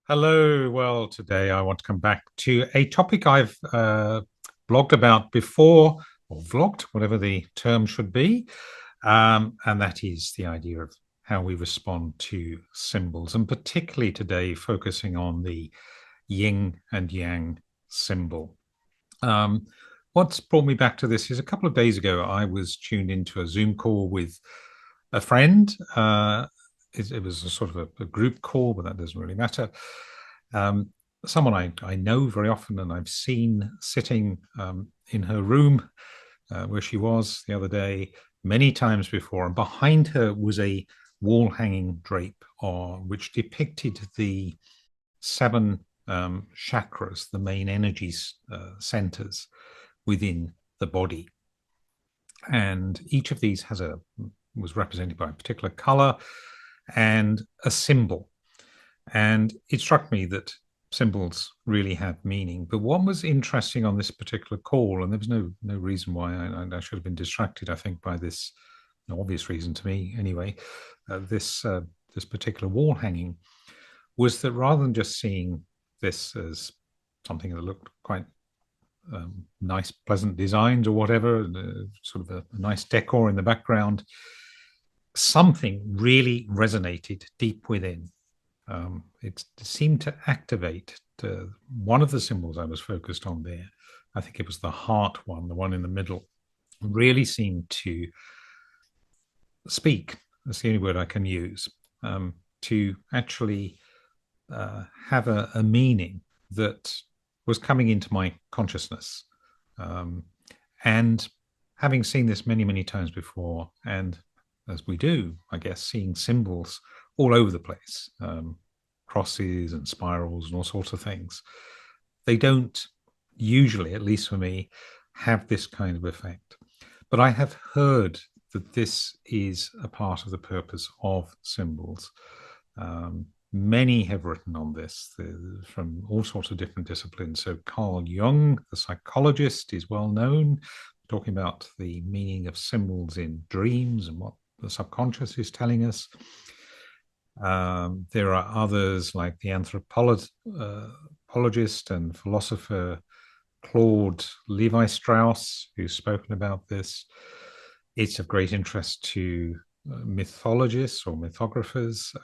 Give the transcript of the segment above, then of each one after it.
Hello. Well, today I want to come back to a topic I've blogged about before, or vlogged, whatever the term should be, and that is the idea of how we respond to symbols, and particularly today focusing on the yin and yang symbol. Um, what's brought me back to this is a couple of days ago, I was tuned into a Zoom call with a friend. It was a sort of a group call, but that doesn't really matter. Um, Someone I know very often and I've seen sitting in her room where she was the other day many times before. And behind her was a wall hanging drape which depicted the seven chakras, the main energies centers within the body. And each of these was represented by a particular color and a symbol. And it struck me that symbols really have meaning. But what was interesting on this particular call, and there was no reason why I should have been distracted, I think, by this, no obvious reason to me anyway, this particular wall hanging, was that rather than just seeing this as something that looked quite nice, pleasant designs or whatever, sort of a nice decor in the background, something really resonated deep within. It seemed to activate one of the symbols I was focused on there. I think it was the heart one, the one in the middle, really seemed to speak. That's the only word I can use, to actually have a meaning that was coming into my consciousness. And having seen this many, many times before, and as we do, I guess, seeing symbols all over the place, crosses and spirals and all sorts of things, they don't usually, at least for me, have this kind of effect. But I have heard that this is a part of the purpose of symbols. Many have written on this from all sorts of different disciplines. So Carl Jung, the psychologist, is well known, talking about the meaning of symbols in dreams and what the subconscious is telling us. There are others like the anthropologist and philosopher Claude Levi Strauss, who's spoken about this. It's of great interest to mythologists or mythographers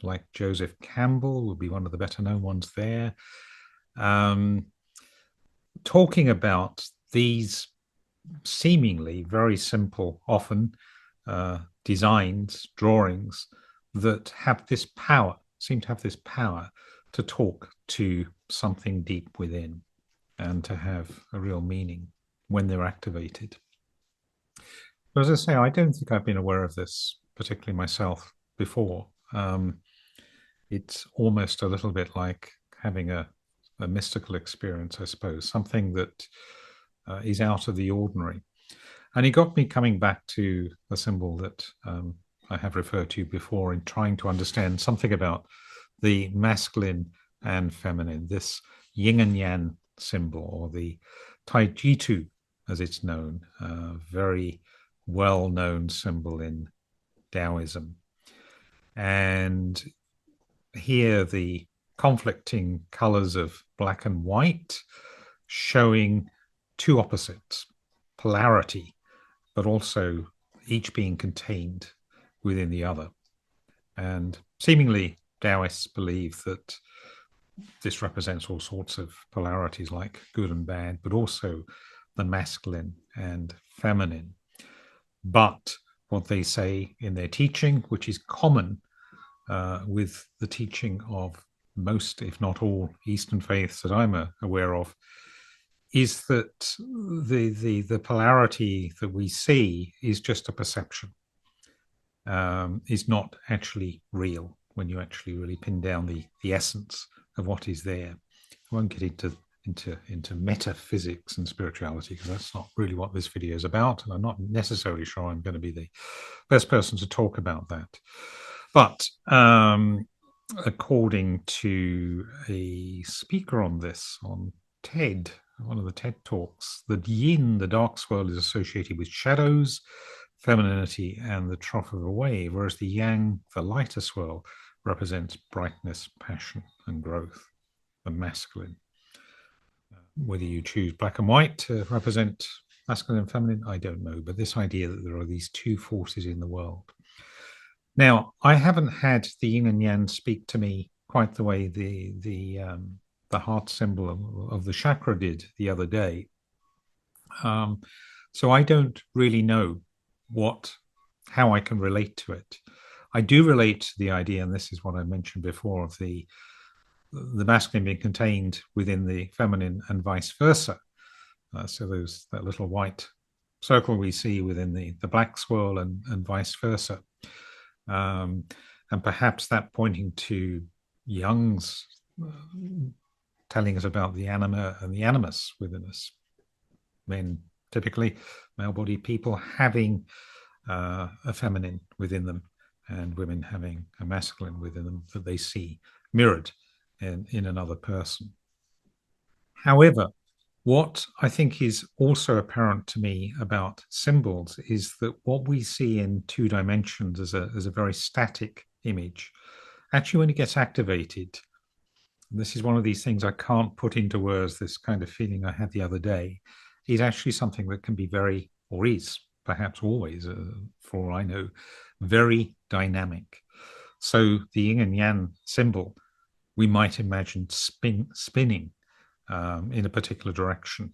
like Joseph Campbell would be one of the better known ones there. Talking about these seemingly very simple, often designs, drawings that have this power, seem to have this power to talk to something deep within and to have a real meaning when they're activated. But as I say, I don't think I've been aware of this particularly myself before. It's almost a little bit like having a mystical experience, I suppose, something that is out of the ordinary. And it got me coming back to a symbol that I have referred to before in trying to understand something about the masculine and feminine, this yin and yang symbol, or the taijitu, as it's known, very well-known symbol in Taoism. And here the conflicting colors of black and white showing two opposites, polarity, but also each being contained within the other. And seemingly Taoists believe that this represents all sorts of polarities like good and bad, but also the masculine and feminine. But what they say in their teaching, which is common with the teaching of most, if not all, Eastern faiths that I'm aware of, is that the polarity that we see is just a perception, is not actually real when you actually really pin down the essence of what is there. I won't get into metaphysics and spirituality because that's not really what this video is about, and I'm not necessarily sure I'm going to be the best person to talk about that. But according to a speaker on this on TED, one of the TED Talks, the yin, the dark swirl, is associated with shadows, femininity, and the trough of a wave, whereas the yang, the lighter swirl, represents brightness, passion, and growth, the masculine. Whether you choose black and white to represent masculine and feminine, I don't know. But this idea that there are these two forces in the world. Now, I haven't had the yin and yang speak to me quite the way the heart symbol of the chakra did the other day. So I don't really know how I can relate to it. I do relate to the idea, and this is what I mentioned before, of the masculine being contained within the feminine and vice versa. So there's that little white circle we see within the black swirl and vice versa. And perhaps that pointing to Jung's telling us about the anima and the animus within us. Men, typically male-bodied people, having a feminine within them, and women having a masculine within them that they see mirrored in another person. However, what I think is also apparent to me about symbols is that what we see in two dimensions as a very static image, actually when it gets activated, this is one of these things I can't put into words, this kind of feeling I had the other day, is actually something that can be very, or is perhaps always, for all I know, very dynamic. So the yin and yang symbol, we might imagine spinning in a particular direction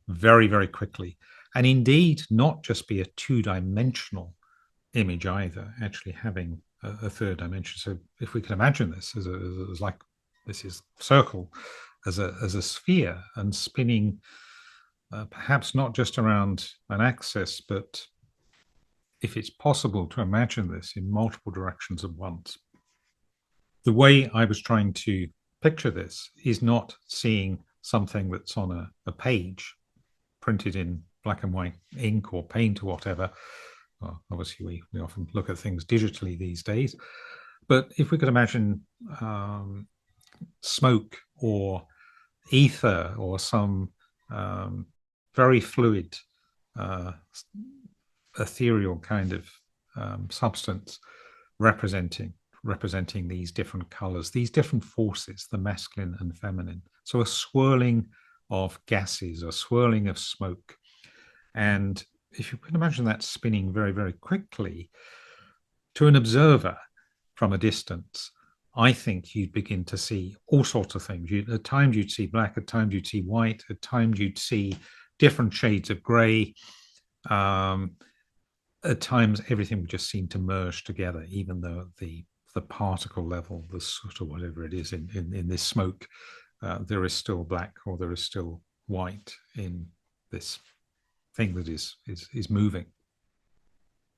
very, very quickly. And indeed, not just be a two-dimensional image either, actually having a third dimension. So if we can imagine this as like this is circle as a sphere and spinning perhaps not just around an axis, but if it's possible to imagine this in multiple directions at once. The way I was trying to picture this is not seeing something that's on a page printed in black and white ink or paint or whatever. Well, obviously, we often look at things digitally these days. But if we could imagine smoke or ether or some very fluid, ethereal kind of substance representing these different colors, these different forces, the masculine and feminine. So a swirling of gases, a swirling of smoke. And if you can imagine that spinning very, very quickly, to an observer from a distance, I think you'd begin to see all sorts of things. At times you'd see black, at times you'd see white, at times you'd see different shades of gray. At times everything would just seem to merge together, even though the particle level, the soot or whatever it is in this smoke, there is still black or there is still white in this thing that is moving.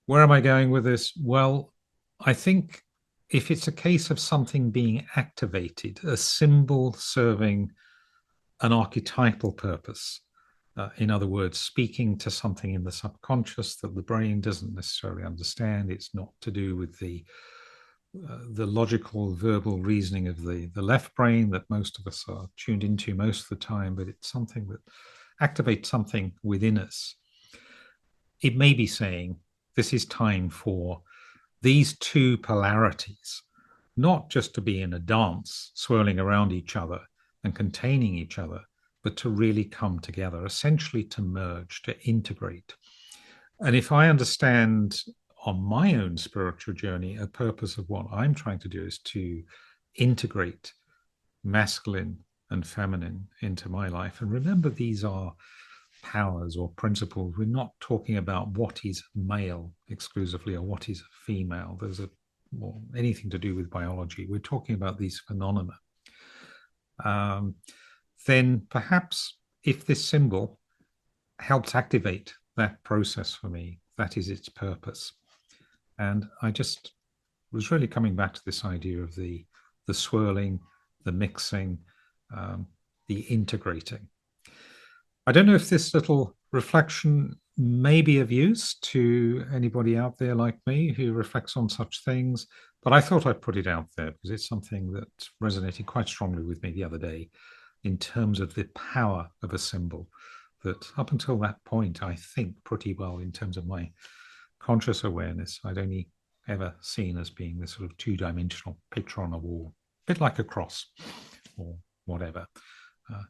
Where am I going with this? Well, I think if it's a case of something being activated, a symbol serving an archetypal purpose, in other words, speaking to something in the subconscious that the brain doesn't necessarily understand, it's not to do with the logical verbal reasoning of the left brain that most of us are tuned into most of the time, but it's something that activates something within us. It may be saying this is time for these two polarities, not just to be in a dance, swirling around each other and containing each other, but to really come together, essentially to merge, to integrate. And if I understand on my own spiritual journey, a purpose of what I'm trying to do is to integrate masculine and feminine into my life. And remember, these are powers or principles. We're not talking about what is male exclusively or what is female. There's anything to do with biology. We're talking about these phenomena. Then perhaps if this symbol helps activate that process for me, that is its purpose. And I just was really coming back to this idea of the swirling, the mixing, the integrating. I don't know if this little reflection may be of use to anybody out there like me who reflects on such things, but I thought I'd put it out there because it's something that resonated quite strongly with me the other day in terms of the power of a symbol that up until that point, I think pretty well in terms of my conscious awareness, I'd only ever seen as being this sort of two-dimensional picture on a wall, a bit like a cross or whatever.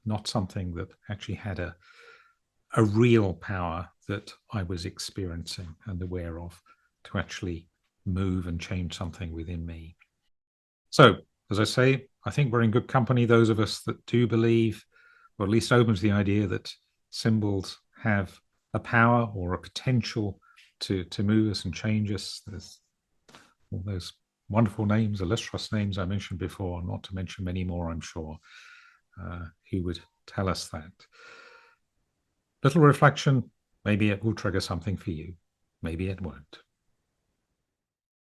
Not something that actually had a real power that I was experiencing and aware of to actually move and change something within me. So, as I say, I think we're in good company, those of us that do believe, or at least open to the idea that symbols have a power or a potential to move us and change us. There's all those wonderful names, illustrious names I mentioned before, not to mention many more, I'm sure, who would tell us that. Little reflection, maybe it will trigger something for you, maybe it won't.